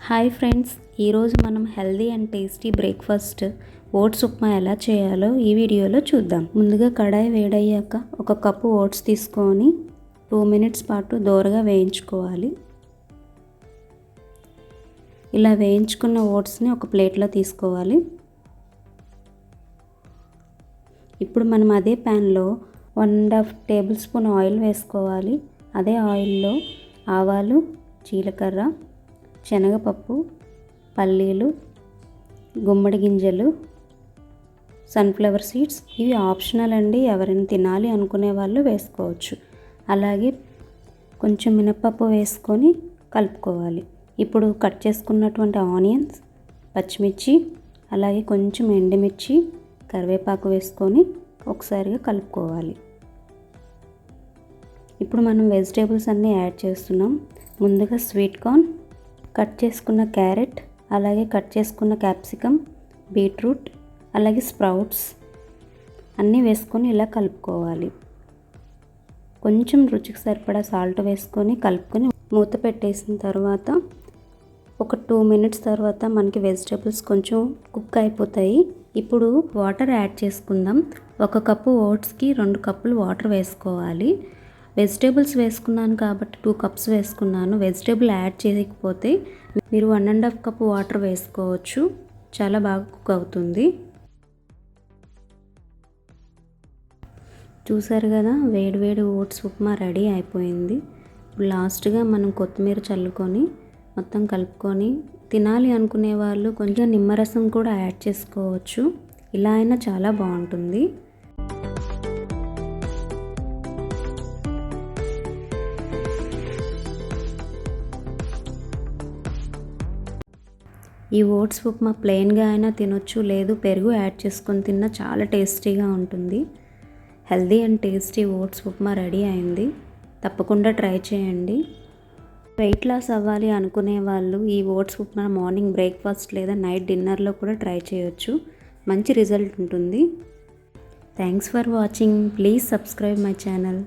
Hi friends, ఈరోజు మనం healthy and tasty breakfast oats upma ఎలా చేయాలో ఈ వీడియోలో చూద్దాం. ముందుగా కడాయి వేడయ్యాక ఒక కప్పు ఓట్స్ తీసుకొని 2 మినిట్స్ పాటు దోరగా వేయించుకోవాలి. ఇలా వేయించుకున్న ఓట్స్ని ఒక ప్లేట్లో తీసుకోవాలి. ఇప్పుడు మనం అదే ప్యాన్లో 1.5 టేబుల్ స్పూన్ ఆయిల్ వేసుకోవాలి. అదే ఆయిల్లో ఆవాలు, జీలకర్ర, శనగపప్పు, పల్లీలు, గుమ్మడి గింజలు, సన్ఫ్లవర్ సీడ్స్ ఇవి ఆప్షనల్ అండి. ఎవరైనా తినాలి అనుకునే వాళ్ళు వేసుకోవచ్చు. అలాగే కొంచెం మినపప్పు వేసుకొని కలుపుకోవాలి. ఇప్పుడు కట్ చేసుకున్నటువంటి ఆనియన్స్, పచ్చిమిర్చి, అలాగే కొంచెం ఎండుమిర్చి, కరివేపాకు వేసుకొని ఒకసారిగా కలుపుకోవాలి. ఇప్పుడు మనం వెజిటేబుల్స్ అన్నీ యాడ్ చేస్తున్నాం. ముందుగా స్వీట్ కార్న్, కట్ చేసుకున్న క్యారెట్, అలాగే కట్ చేసుకున్న క్యాప్సికమ్, బీట్రూట్, అలాగే స్ప్రౌట్స్ అన్నీ వేసుకొని ఇలా కలుపుకోవాలి. కొంచెం రుచికి సరిపడా సాల్ట్ వేసుకొని కలుపుకొని మూత పెట్టేసిన తర్వాత ఒక 2 మినిట్స్ తర్వాత మనకి వెజిటేబుల్స్ కొంచెం కుక్ అయిపోతాయి. ఇప్పుడు వాటర్ యాడ్ చేసుకుందాం. 1 కప్పు ఓట్స్కి 2 కప్పులు వాటర్ వేసుకోవాలి. వెజిటేబుల్స్ వేసుకున్నాను కాబట్టి 2 కప్స్ వేసుకున్నాను. వెజిటేబుల్ యాడ్ చేయకపోతే మీరు 1.5 కప్పు వాటర్ వేసుకోవచ్చు. చాలా బాగా కుక్ అవుతుంది. చూసారు కదా, వేడివేడి ఓట్స్ ఉప్మా రెడీ అయిపోయింది. ఇప్పుడు లాస్ట్గా మనం కొత్తిమీర చల్లుకొని మొత్తం కలుపుకొని తినాలి అనుకునే వాళ్ళు కొంచెం నిమ్మరసం కూడా యాడ్ చేసుకోవచ్చు. ఇలా అయినా చాలా బాగుంటుంది. ఈ ఓట్స్ ఉప్మా ప్లెయిన్గా అయినా తినొచ్చు, లేదు పెరుగు యాడ్ చేసుకొని తిన్నా చాలా టేస్టీగా ఉంటుంది. Healthy and tasty oats upma ready అయింది. తప్పకుండా ట్రై చేయండి. వెయిట్ లాస్ అవ్వాలి అనుకునే వాళ్ళు ఈ ఓట్స్ ఉప్మా మార్నింగ్ బ్రేక్ఫాస్ట్ లేదా నైట్ డిన్నర్లో కూడా ట్రై చేయొచ్చు. మంచి రిజల్ట్ ఉంటుంది. Thanks for watching. Please subscribe my channel.